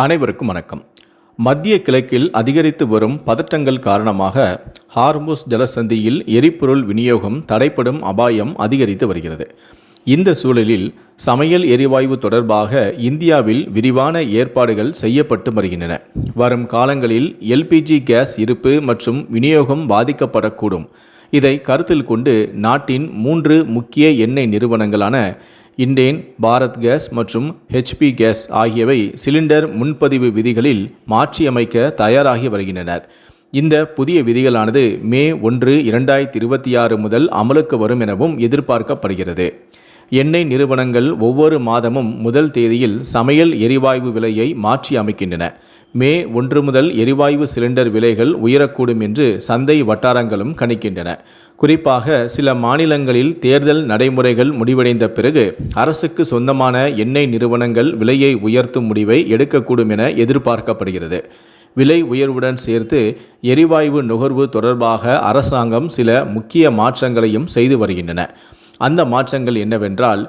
அனைவருக்கும் வணக்கம். மத்திய கிழக்கில் அதிகரித்து வரும் பதட்டங்கள் காரணமாக ஹார்முஸ் ஜலசந்தியில் எரிபொருள் விநியோகம் தடைப்படும் அபாயம் அதிகரித்து வருகிறது. இந்த சூழலில் சமையல் எரிவாயு தொடர்பாக இந்தியாவில் விரிவான ஏற்பாடுகள் செய்யப்பட்டு வருகின்றன. வரும் காலங்களில் எல்பிஜி கேஸ் இருப்பு மற்றும் விநியோகம் பாதிக்கப்படக்கூடும். இதை கருத்தில் கொண்டு நாட்டின் 3 முக்கிய எண்ணெய் நிறுவனங்களான இண்டேன், பாரத் கேஸ் மற்றும் ஹெச்பி கேஸ் ஆகியவை சிலிண்டர் முன்பதிவு விதிகளில் மாற்றியமைக்க தயாராகி வருகின்றனர். இந்த புதிய விதிகளானது மே 1, 2026 முதல் அமலுக்கு வரும் எனவும் எதிர்பார்க்கப்படுகிறது. எண்ணெய் நிறுவனங்கள் ஒவ்வொரு மாதமும் முதல் தேதியில் சமையல் எரிவாயு விலையை மாற்றி அமைக்கின்றன. மே 1 முதல் எரிவாயு சிலிண்டர் விலைகள் உயரக்கூடும் என்று சந்தை வட்டாரங்களும் கணிக்கின்றன. குறிப்பாக சில மாநிலங்களில் தேர்தல் நடைமுறைகள் முடிவடைந்த பிறகு அரசுக்கு சொந்தமான எண்ணெய் நிறுவனங்கள் விலையை உயர்த்தும் முடிவை எடுக்கக்கூடும் என எதிர்பார்க்கப்படுகிறது. விலை உயர்வுடன் சேர்த்து எரிவாயு நுகர்வு தொடர்பாக அரசாங்கம் சில முக்கிய மாற்றங்களையும் செய்து வருகின்றன. அந்த மாற்றங்கள் என்னவென்றால்,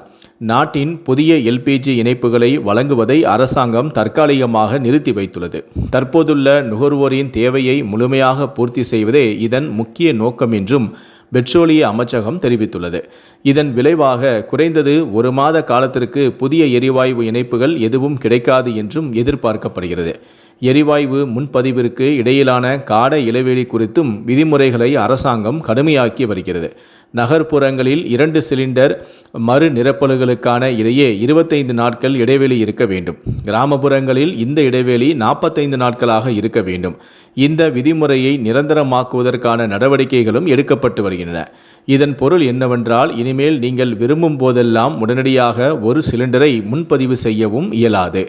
நாட்டின் புதிய எல்பிஜி இணைப்புகளை வழங்குவதை அரசாங்கம் தற்காலிகமாக நிறுத்தி வைத்துள்ளது. தற்போதுள்ள நுகர்வோரின் தேவையை முழுமையாக பூர்த்தி செய்வதே இதன் முக்கிய நோக்கம் என்றும் பெட்ரோலிய அமைச்சகம் தெரிவித்துள்ளது. இதன் விளைவாக குறைந்தது 1 மாத காலத்திற்கு புதிய எரிவாயு இணைப்புகள் எதுவும் கிடைக்காது என்றும் எதிர்பார்க்கப்படுகிறது. எரிவாயு முன்பதிவிற்கு இடையிலான கால இடைவெளி குறித்தும் விதிமுறைகளை அரசாங்கம் கடுமையாக்கி வருகிறது. நகர்ப்புறங்களில் 2 சிலிண்டர் மறு நிரப்பல்களுக்கான இடையே 25 நாட்கள் இடைவெளி இருக்க வேண்டும். கிராமப்புறங்களில் இந்த இடைவெளி 45 நாட்களாக இருக்க வேண்டும். இந்த விதிமுறையை நிரந்தரமாக்குவதற்கான நடவடிக்கைகளும் எடுக்கப்பட்டு வருகின்றன. இதன் பொருள் என்னவென்றால், இனிமேல் நீங்கள் விரும்பும் போதெல்லாம் உடனடியாக ஒரு சிலிண்டரை முன்பதிவு செய்யவும் இயலாது.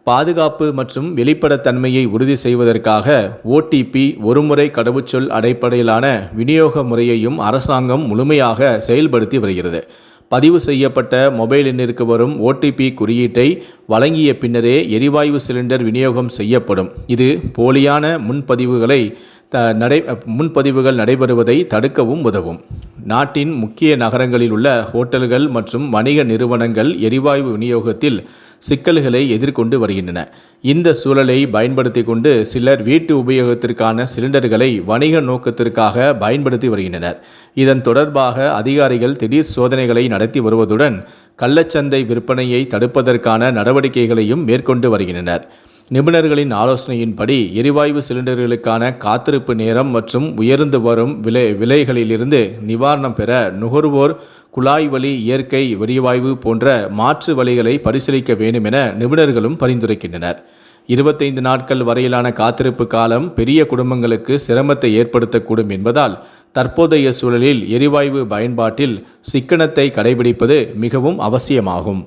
பாதுகாப்பு மற்றும் வெளிப்படைத்தன்மையை உறுதி செய்வதற்காக ஓடிபி ஒருமுறை கடவுச்சொல் அடிப்படையிலான விநியோக முறையையும் அரசாங்கம் முழுமையாக செயல்படுத்தி வருகிறது. பதிவு செய்யப்பட்ட மொபைல் எண்ணிற்கு வரும் ஓடிபி குறியீட்டை வழங்கிய பின்னரே எரிவாயு சிலிண்டர் விநியோகம் செய்யப்படும். இது போலியான முன்பதிவுகள் நடைபெறுவதை தடுக்கவும் உதவும். நாட்டின் முக்கிய நகரங்களில் உள்ள ஹோட்டல்கள் மற்றும் வணிக நிறுவனங்கள் எரிவாயு விநியோகத்தில் சிக்கல்களை எதிர்கொண்டு வருகின்றன. இந்த சூழலை பயன்படுத்தி கொண்டு சிலர் வீட்டு உபயோகத்திற்கான சிலிண்டர்களை வணிக நோக்கத்திற்காக பயன்படுத்தி வருகின்றனர். இதன் தொடர்பாக அதிகாரிகள் திடீர் சோதனைகளை நடத்தி வருவதுடன் கள்ளச்சந்தை விற்பனையை தடுப்பதற்கான நடவடிக்கைகளையும் மேற்கொண்டு வருகின்றனர். நிபுணர்களின் ஆலோசனையின்படி எரிவாயு சிலிண்டர்களுக்கான காத்திருப்பு நேரம் மற்றும் உயர்ந்து வரும் விலைகளிலிருந்து நிவாரணம் பெற நுகர்வோர் குழாய் வழி இயற்கை எரிவாயு போன்ற மாற்று வழிகளை பரிசீலிக்க வேண்டும் என நிபுணர்களும் பரிந்துரைக்கின்றனர். 25 நாட்கள் வரையிலான காத்திருப்பு காலம் பெரிய குடும்பங்களுக்கு சிரமத்தை ஏற்படுத்தக்கூடும் என்பதால் தற்போதைய சூழலில் எரிவாயு பயன்பாட்டில் சிக்கனத்தை கடைபிடிப்பது மிகவும் அவசியமாகும்.